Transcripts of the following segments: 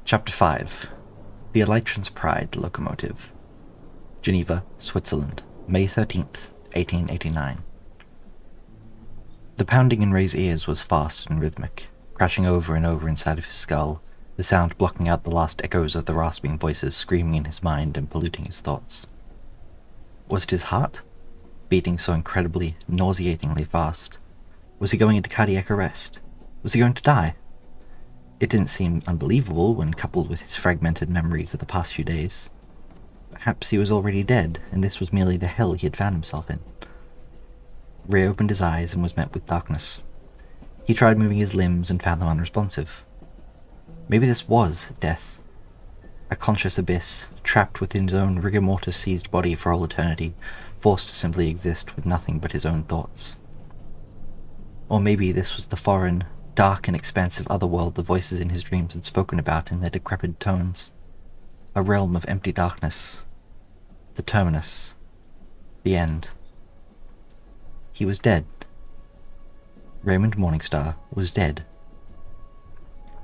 Chapter 5. The Elytran's Pride Locomotive. Geneva, Switzerland, May 13th, 1889. The pounding in Ray's ears was fast and rhythmic, crashing over and over inside of his skull, the sound blocking out the last echoes of the rasping voices screaming in his mind and polluting his thoughts. Was it his heart? Beating so incredibly, nauseatingly fast? Was he going into cardiac arrest? Was he going to die? It didn't seem unbelievable when coupled with his fragmented memories of the past few days. Perhaps he was already dead, and this was merely the hell he had found himself in. Ray opened his eyes and was met with darkness. He tried moving his limbs and found them unresponsive. Maybe this was death. A conscious abyss, trapped within his own rigor mortis-seized body for all eternity, forced to simply exist with nothing but his own thoughts. Or maybe this was the foreign, dark and expansive otherworld the voices in his dreams had spoken about in their decrepit tones. A realm of empty darkness. The terminus. The end. He was dead. Raymond Morningstar was dead.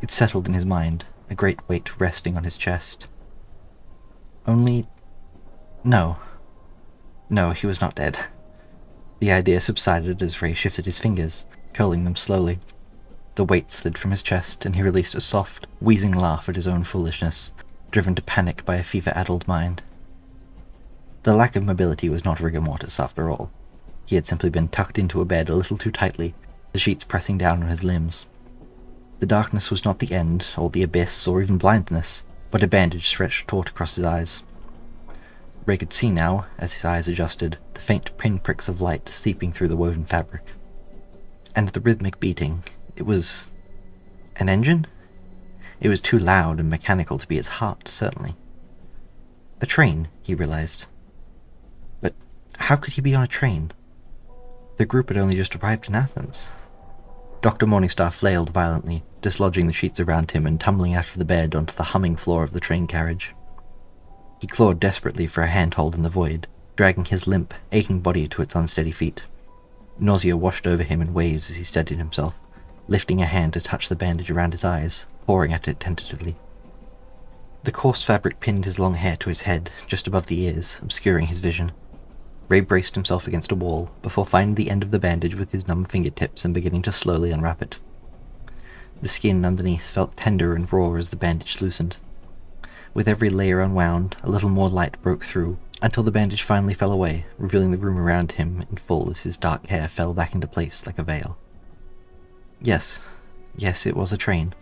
It settled in his mind, a great weight resting on his chest. Only... No, he was not dead. The idea subsided as Ray shifted his fingers, curling them slowly. The weight slid from his chest, and he released a soft, wheezing laugh at his own foolishness, driven to panic by a fever-addled mind. The lack of mobility was not rigor mortis, after all. He had simply been tucked into a bed a little too tightly, the sheets pressing down on his limbs. The darkness was not the end, or the abyss, or even blindness, but a bandage stretched taut across his eyes. Ray could see now, as his eyes adjusted, the faint pinpricks of light seeping through the woven fabric. And the rhythmic beating. It was... an engine? It was too loud and mechanical to be his heart, certainly. A train, he realized. But how could he be on a train? The group had only just arrived in Athens. Dr. Morningstar flailed violently, dislodging the sheets around him and tumbling out of the bed onto the humming floor of the train carriage. He clawed desperately for a handhold in the void, dragging his limp, aching body to its unsteady feet. Nausea washed over him in waves as he steadied himself, lifting a hand to touch the bandage around his eyes, pawing at it tentatively. The coarse fabric pinned his long hair to his head, just above the ears, obscuring his vision. Ray braced himself against a wall, before finding the end of the bandage with his numb fingertips and beginning to slowly unwrap it. The skin underneath felt tender and raw as the bandage loosened. With every layer unwound, a little more light broke through, until the bandage finally fell away, revealing the room around him in full as his dark hair fell back into place like a veil. Yes, it was a train.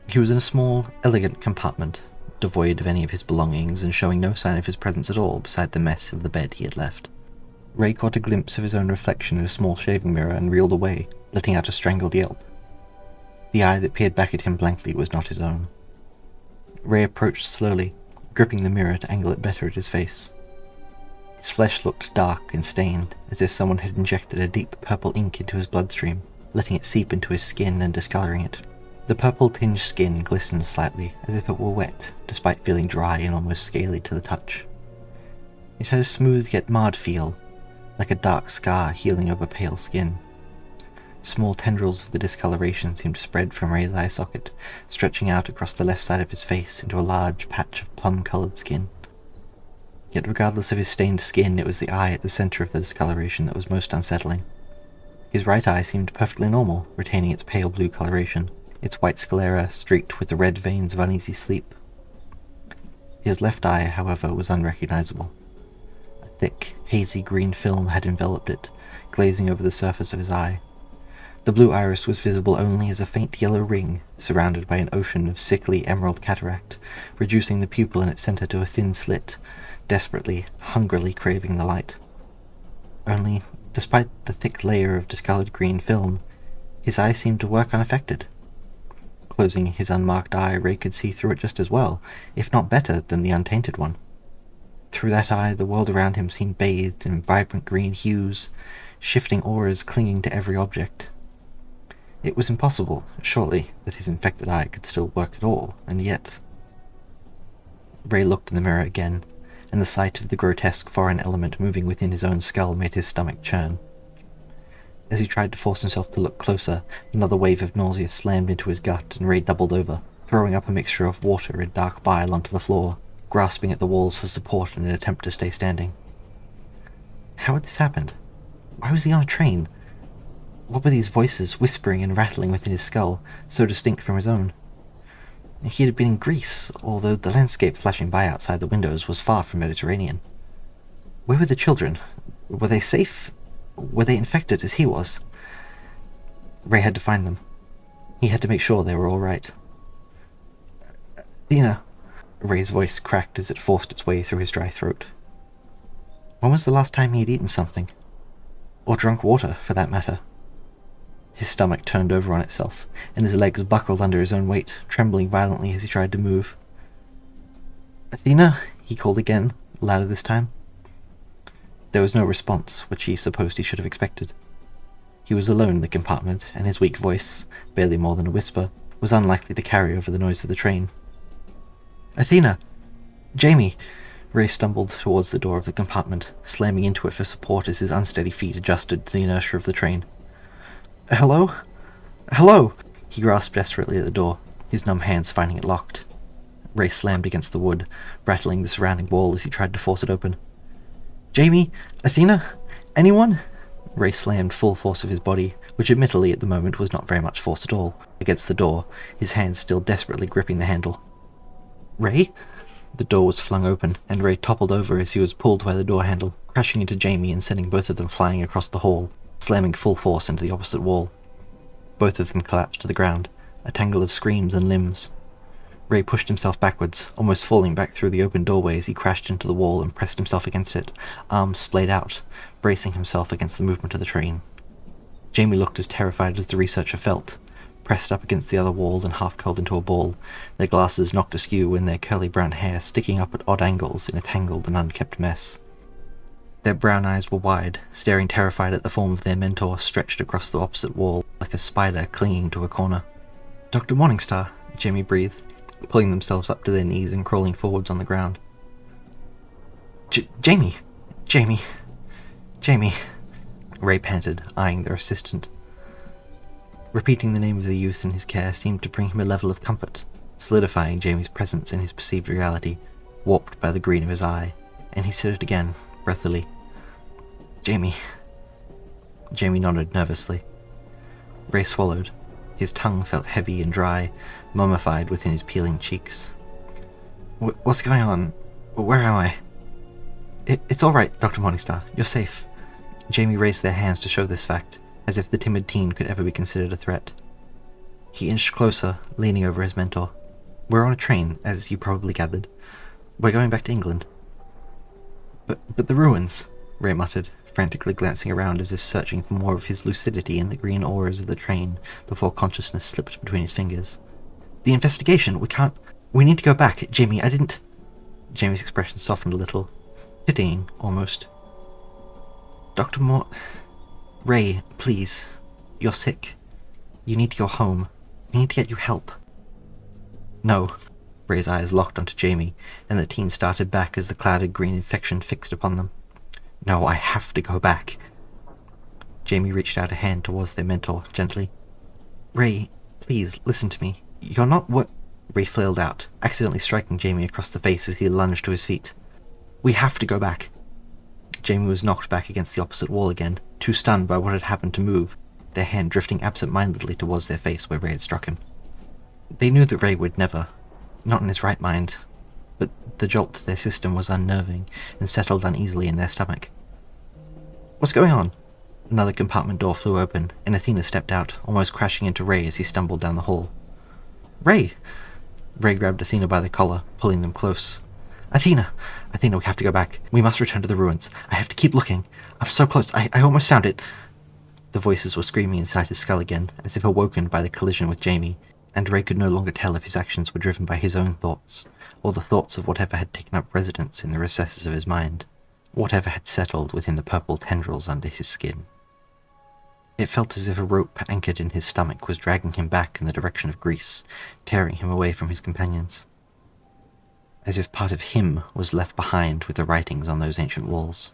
He was in a small, elegant compartment, devoid of any of his belongings and showing no sign of his presence at all beside the mess of the bed he had left. Ray caught a glimpse of his own reflection in a small shaving mirror and reeled away, letting out a strangled yelp. The eye that peered back at him blankly was not his own. Ray approached slowly, gripping the mirror to angle it better at his face. His flesh looked dark and stained, as if someone had injected a deep purple ink into his bloodstream, letting it seep into his skin and discoloring it. The purple-tinged skin glistened slightly, as if it were wet, despite feeling dry and almost scaly to the touch. It had a smooth yet marred feel, like a dark scar healing over pale skin. Small tendrils of the discoloration seemed to spread from Ray's eye socket, stretching out across the left side of his face into a large patch of plum-coloured skin. Yet regardless of his stained skin, it was the eye at the centre of the discoloration that was most unsettling. His right eye seemed perfectly normal, retaining its pale blue coloration, its white sclera streaked with the red veins of uneasy sleep. His left eye, however, was unrecognizable. A thick, hazy green film had enveloped it, glazing over the surface of his eye. The blue iris was visible only as a faint yellow ring, surrounded by an ocean of sickly emerald cataract, reducing the pupil in its center to a thin slit, desperately, hungrily craving the light. Only, despite the thick layer of discolored green film, his eye seemed to work unaffected. Closing his unmarked eye, Ray could see through it just as well, if not better, than the untainted one. Through that eye, the world around him seemed bathed in vibrant green hues, shifting auras clinging to every object. It was impossible, surely, that his infected eye could still work at all, and yet... Ray looked in the mirror again, and the sight of the grotesque foreign element moving within his own skull made his stomach churn. As he tried to force himself to look closer, another wave of nausea slammed into his gut, and Ray doubled over, throwing up a mixture of water and dark bile onto the floor, grasping at the walls for support in an attempt to stay standing. How had this happened? Why was he on a train? What were these voices whispering and rattling within his skull, so distinct from his own? He had been in Greece, although the landscape flashing by outside the windows was far from Mediterranean. Where were the children? Were they safe? Were they infected as he was? Ray had to find them. He had to make sure they were all right. Athena. Ray's voice cracked as it forced its way through his dry throat. When was the last time he had eaten something? Or drunk water, for that matter? His stomach turned over on itself, and his legs buckled under his own weight, trembling violently as he tried to move. Athena, he called again, louder this time. There was no response, which he supposed he should have expected. He was alone in the compartment, and his weak voice, barely more than a whisper, was unlikely to carry over the noise of the train. Athena! Jamie! Ray stumbled towards the door of the compartment, slamming into it for support as his unsteady feet adjusted to the inertia of the train. Hello? Hello! He grasped desperately at the door, his numb hands finding it locked. Ray slammed against the wood, rattling the surrounding wall as he tried to force it open. Jamie? Athena? Anyone? Ray slammed full force of his body, which admittedly at the moment was not very much force at all, against the door, his hands still desperately gripping the handle. Ray? The door was flung open, and Ray toppled over as he was pulled by the door handle, crashing into Jamie and sending both of them flying across the hall, slamming full force into the opposite wall. Both of them collapsed to the ground, a tangle of screams and limbs. Ray pushed himself backwards, almost falling back through the open doorway as he crashed into the wall and pressed himself against it, arms splayed out, bracing himself against the movement of the train. Jamie looked as terrified as the researcher felt, pressed up against the other wall and half curled into a ball, their glasses knocked askew and their curly brown hair sticking up at odd angles in a tangled and unkempt mess. Their brown eyes were wide, staring terrified at the form of their mentor stretched across the opposite wall like a spider clinging to a corner. Dr. Morningstar, Jamie breathed, pulling themselves up to their knees and crawling forwards on the ground. Jamie! Jamie! Jamie! Ray panted, eyeing their assistant. Repeating the name of the youth in his care seemed to bring him a level of comfort, solidifying Jamie's presence in his perceived reality, warped by the green of his eye, and he said it again, breathily. Jamie. Jamie nodded nervously. Ray swallowed. His tongue felt heavy and dry, mummified within his peeling cheeks. What's going on? Where am I? It's all right, Dr. Morningstar. You're safe. Jamie raised their hands to show this fact, as if the timid teen could ever be considered a threat. He inched closer, leaning over his mentor. We're on a train, as you probably gathered. We're going back to England. But the ruins, Ray muttered, frantically glancing around as if searching for more of his lucidity in the green auras of the train before consciousness slipped between his fingers. The investigation, we need to go back. Jamie, I didn't... Jamie's expression softened a little, pitying, almost. Dr. Ray, please. You're sick. You need to go home. You need to get you help. No. Ray's eyes locked onto Jamie, and the teen started back as the clouded green infection fixed upon them. No, I have to go back. Jamie reached out a hand towards their mentor, gently. Ray, please, listen to me. You're not what... Ray flailed out, accidentally striking Jamie across the face as he lunged to his feet. We have to go back. Jamie was knocked back against the opposite wall again, too stunned by what had happened to move, their hand drifting absent-mindedly towards their face where Ray had struck him. They knew that Ray would never, not in his right mind, but the jolt to their system was unnerving and settled uneasily in their stomach. What's going on? Another compartment door flew open, and Athena stepped out, almost crashing into Ray as he stumbled down the hall. Ray! Ray grabbed Athena by the collar, pulling them close. Athena, we have to go back. We must return to the ruins. I have to keep looking. I'm so close. I almost found it. The voices were screaming inside his skull again, as if awoken by the collision with Jamie, and Ray could no longer tell if his actions were driven by his own thoughts, or the thoughts of whatever had taken up residence in the recesses of his mind, whatever had settled within the purple tendrils under his skin. It felt as if a rope anchored in his stomach was dragging him back in the direction of Greece, tearing him away from his companions. As if part of him was left behind with the writings on those ancient walls,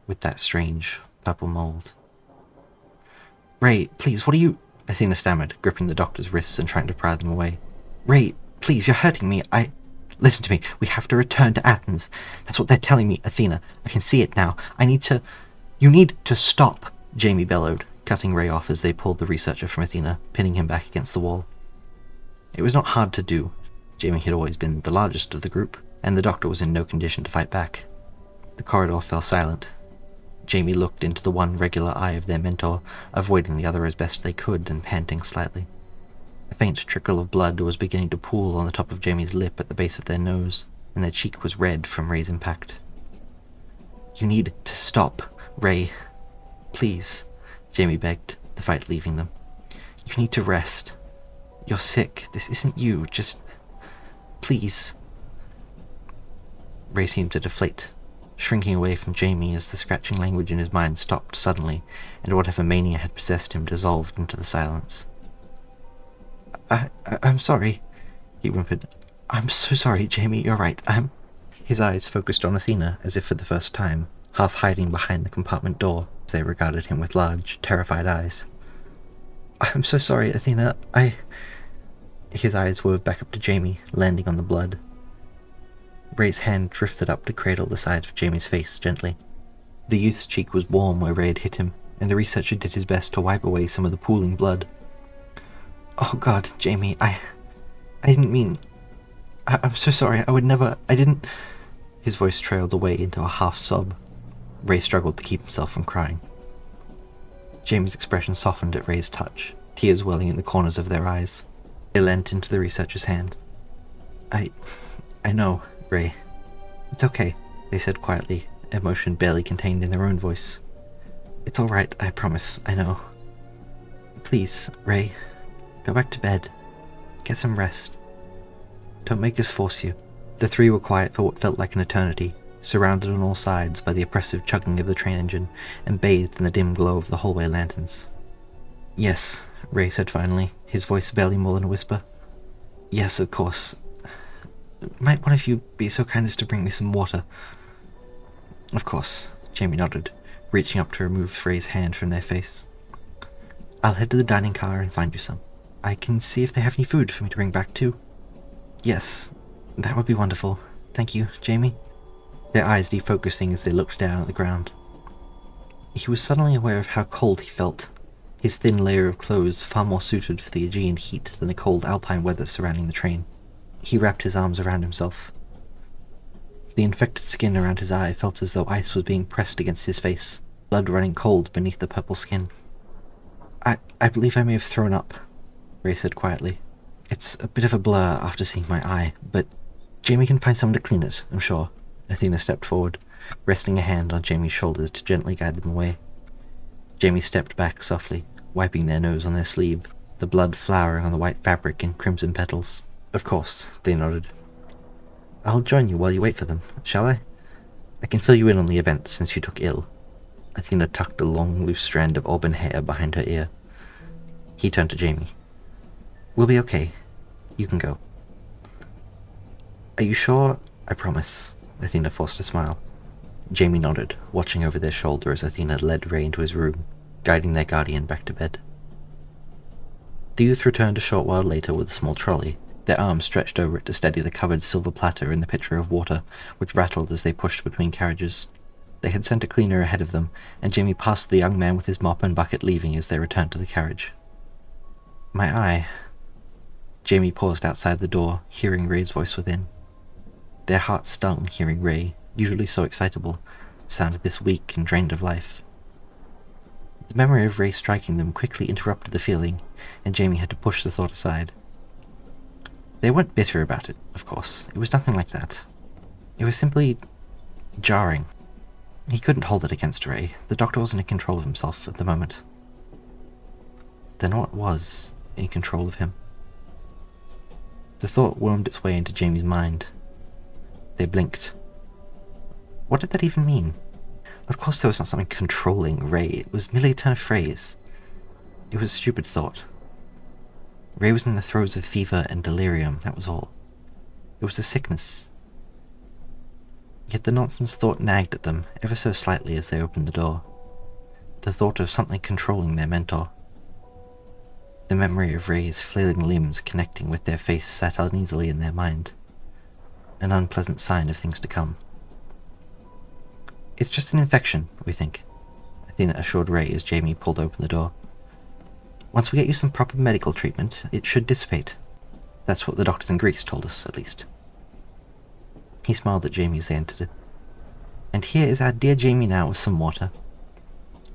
with that strange purple mold. Ray, please, what are you... Athena stammered, gripping the doctor's wrists and trying to pry them away. Ray, please, you're hurting me. Listen to me. We have to return to Athens. That's what they're telling me, Athena. I can see it now. You need to stop, Jamie bellowed, cutting Ray off as they pulled the researcher from Athena, pinning him back against the wall. It was not hard to do. Jamie had always been the largest of the group, and the doctor was in no condition to fight back. The corridor fell silent. Jamie looked into the one regular eye of their mentor, avoiding the other as best they could and panting slightly. A faint trickle of blood was beginning to pool on the top of Jamie's lip at the base of their nose, and their cheek was red from Ray's impact. You need to stop, Ray. Please, Jamie begged, the fight leaving them. You need to rest. You're sick. This isn't you. Just... please. Ray seemed to deflate, shrinking away from Jamie as the scratching language in his mind stopped suddenly, and whatever mania had possessed him dissolved into the silence. I'm sorry, he whimpered. I'm so sorry, Jamie, you're right. His eyes focused on Athena as if for the first time, half hiding behind the compartment door as they regarded him with large, terrified eyes. I'm so sorry, Athena. His eyes swerved back up to Jamie, landing on the blood. Ray's hand drifted up to cradle the side of Jamie's face gently. The youth's cheek was warm where Ray had hit him, and the researcher did his best to wipe away some of the pooling blood. Oh God, Jamie, I didn't mean... I'm so sorry, I didn't... His voice trailed away into a half-sob. Ray struggled to keep himself from crying. Jamie's expression softened at Ray's touch, tears welling in the corners of their eyes. They leant into the researcher's hand. I know, Ray. It's okay, they said quietly, emotion barely contained in their own voice. It's all right, I promise, I know. Please, Ray, go back to bed. Get some rest. Don't make us force you. The three were quiet for what felt like an eternity, surrounded on all sides by the oppressive chugging of the train engine and bathed in the dim glow of the hallway lanterns. Yes, Ray said finally, his voice barely more than a whisper. Yes, of course. Might one of you be so kind as to bring me some water? Of course, Jamie nodded, reaching up to remove Ray's hand from their face. I'll head to the dining car and find you some. I can see if they have any food for me to bring back too. Yes, that would be wonderful. Thank you, Jamie. Their eyes defocusing as they looked down at the ground. He was suddenly aware of how cold he felt, his thin layer of clothes far more suited for the Aegean heat than the cold alpine weather surrounding the train. He wrapped his arms around himself. The infected skin around his eye felt as though ice was being pressed against his face, blood running cold beneath the purple skin. I believe I may have thrown up, Ray said quietly. It's a bit of a blur after seeing my eye, but Jamie can find someone to clean it, I'm sure. Athena stepped forward, resting a hand on Jamie's shoulders to gently guide them away. Jamie stepped back softly, wiping their nose on their sleeve, the blood flowering on the white fabric in crimson petals. Of course, they nodded. I'll join you while you wait for them, shall I? I can fill you in on the events since you took ill. Athena tucked a long, loose strand of auburn hair behind her ear. He turned to Jamie. We'll be okay. You can go. Are you sure? I promise. Athena forced a smile. Jamie nodded, watching over their shoulder as Athena led Ray into his room, guiding their guardian back to bed. The youth returned a short while later with a small trolley, their arms stretched over it to steady the covered silver platter in the pitcher of water, which rattled as they pushed between carriages. They had sent a cleaner ahead of them, and Jamie passed the young man with his mop and bucket leaving as they returned to the carriage. My eye. Jamie paused outside the door, hearing Ray's voice within. Their hearts stung hearing Ray, usually so excitable, sounded this weak and drained of life. The memory of Ray striking them quickly interrupted the feeling, and Jamie had to push the thought aside. They weren't bitter about it, of course. It was nothing like that. It was simply jarring. He couldn't hold it against Ray. The doctor wasn't in control of himself at the moment. Then what was in control of him? The thought wormed its way into Jamie's mind. They blinked. What did that even mean? Of course there was not something controlling Ray. It was merely a turn of phrase. It was a stupid thought. Ray was in the throes of fever and delirium, that was all. It was a sickness. Yet the nonsense thought nagged at them ever so slightly as they opened the door. The thought of something controlling their mentor. The memory of Ray's flailing limbs connecting with their face sat uneasily in their mind, an unpleasant sign of things to come. "It's just an infection, we think," Athena assured Ray as Jamie pulled open the door. "Once we get you some proper medical treatment, it should dissipate. That's what the doctors in Greece told us, at least." He smiled at Jamie as they entered. "And here is our dear Jamie now with some water."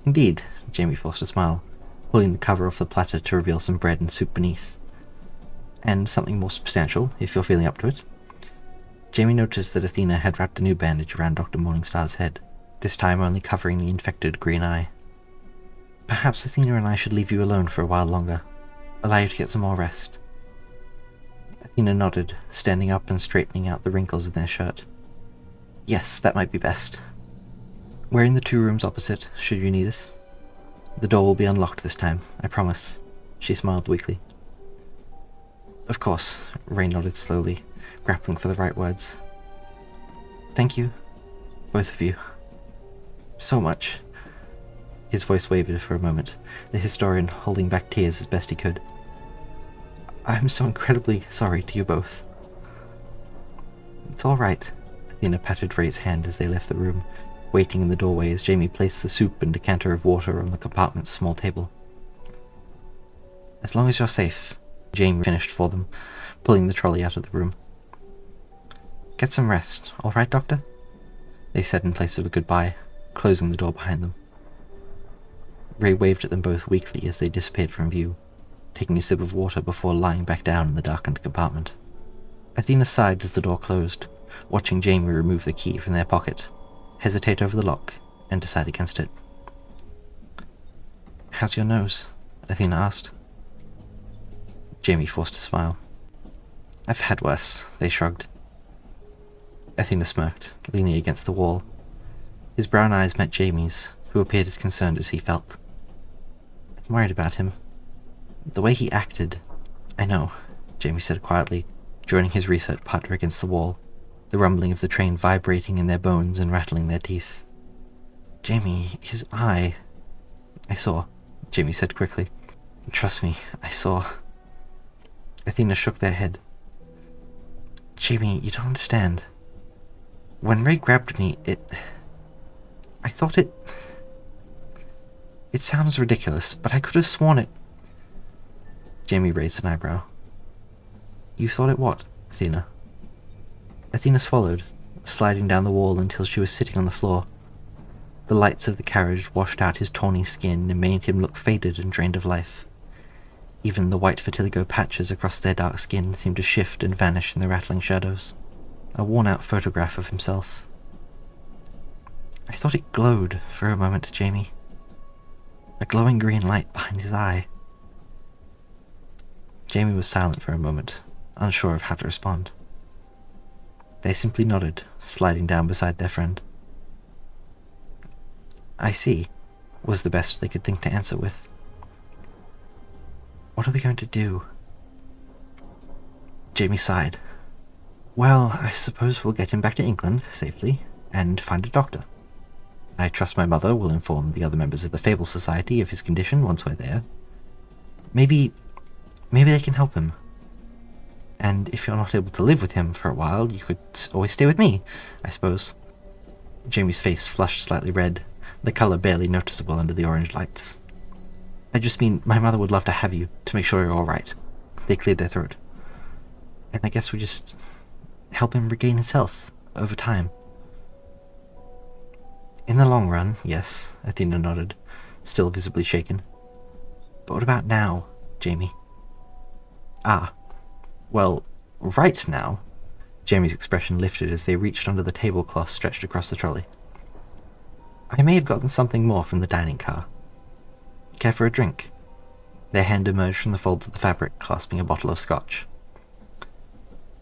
"Indeed," Jamie forced a smile, pulling the cover off the platter to reveal some bread and soup beneath. "And something more substantial, if you're feeling up to it." Jamie noticed that Athena had wrapped a new bandage around Dr. Morningstar's head, this time only covering the infected green eye. "Perhaps Athena and I should leave you alone for a while longer, allow you to get some more rest." Athena nodded, standing up and straightening out the wrinkles in their shirt. "Yes, that might be best. We're in the 2 rooms opposite, should you need us. The door will be unlocked this time, I promise." She smiled weakly. "Of course," Ray nodded slowly, grappling for the right words. "Thank you, both of you, so much." His voice wavered for a moment, the historian holding back tears as best he could. "I'm so incredibly sorry to you both." "It's all right." Athena patted Ray's hand as they left the room, waiting in the doorway as Jamie placed the soup and decanter of water on the compartment's small table. "As long as you're safe," Jamie finished for them, pulling the trolley out of the room. "Get some rest, all right, Doctor?" they said in place of a goodbye, closing the door behind them. Ray waved at them both weakly as they disappeared from view, taking a sip of water before lying back down in the darkened compartment. Athena sighed as the door closed, watching Jamie remove the key from their pocket, hesitate over the lock, and decide against it. "How's your nose?" Athena asked. Jamie forced a smile. "I've had worse," they shrugged. Athena smirked, leaning against the wall. His brown eyes met Jamie's, who appeared as concerned as he felt. "I'm worried about him. The way he acted." "I know," Jamie said quietly, joining his research partner against the wall, the rumbling of the train vibrating in their bones and rattling their teeth. "Jamie, his eye." "I saw," Jamie said quickly. "Trust me, I saw." Athena shook their head. "Jamie, you don't understand. When Ray grabbed me, I thought it sounds ridiculous, but I could have sworn it." Jamie raised an eyebrow. "You thought it what, Athena?" Athena swallowed, sliding down the wall until she was sitting on the floor. The lights of the carriage washed out his tawny skin and made him look faded and drained of life. Even the white vitiligo patches across their dark skin seemed to shift and vanish in the rattling shadows. A worn-out photograph of himself. "I thought it glowed for a moment, Jamie. A glowing green light behind his eye." Jamie was silent for a moment, unsure of how to respond. They simply nodded, sliding down beside their friend. "I see," was the best they could think to answer with. "What are we going to do?" Jamie sighed. "Well, I suppose we'll get him back to England safely, and find a doctor. I trust my mother will inform the other members of the Fable Society of his condition once we're there. Maybe they can help him. And if you're not able to live with him for a while, you could always stay with me, I suppose." Jamie's face flushed slightly red, the colour barely noticeable under the orange lights. "I just mean my mother would love to have you, to make sure you're all right." They cleared their throat. "And I guess we just help him regain his health over time." "In the long run, yes," Athena nodded, still visibly shaken. "But what about now, Jamie?" "Ah, well, right now." Jamie's expression lifted as they reached under the tablecloth stretched across the trolley. "I may have gotten something more from the dining car. Care for a drink?" Their hand emerged from the folds of the fabric, clasping a bottle of scotch.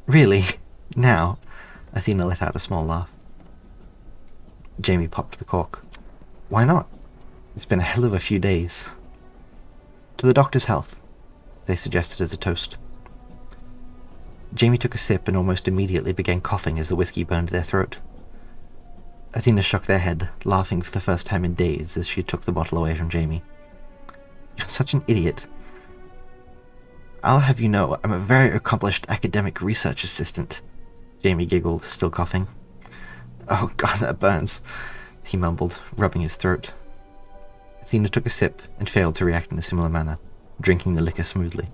"Really? Now?" Athena let out a small laugh. Jamie popped the cork. "Why not? It's been a hell of a few days." "To the doctor's health," they suggested as a toast. Jamie took a sip and almost immediately began coughing as the whiskey burned their throat. Athena shook their head, laughing for the first time in days as she took the bottle away from Jamie. "You're such an idiot. I'll have you know, I'm a very accomplished academic research assistant. Jamie giggled, still coughing. Oh god, that burns, he mumbled, rubbing his throat. Athena took a sip and failed to react in a similar manner, drinking the liquor smoothly.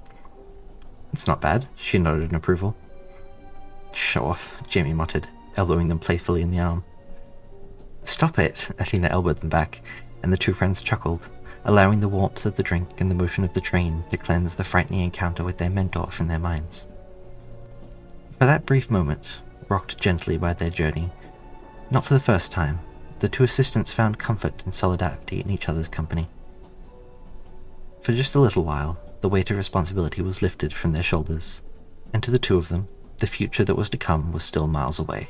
It's not bad, she nodded in approval. Show off, Jamie muttered, elbowing them playfully in the arm. Stop it, Athena elbowed them back, and the two friends chuckled, allowing the warmth of the drink and the motion of the train to cleanse the frightening encounter with their mentor from their minds. For that brief moment, rocked gently by their journey, not for the first time, the two assistants found comfort and solidarity in each other's company. For just a little while, the weight of responsibility was lifted from their shoulders, and to the two of them, the future that was to come was still miles away.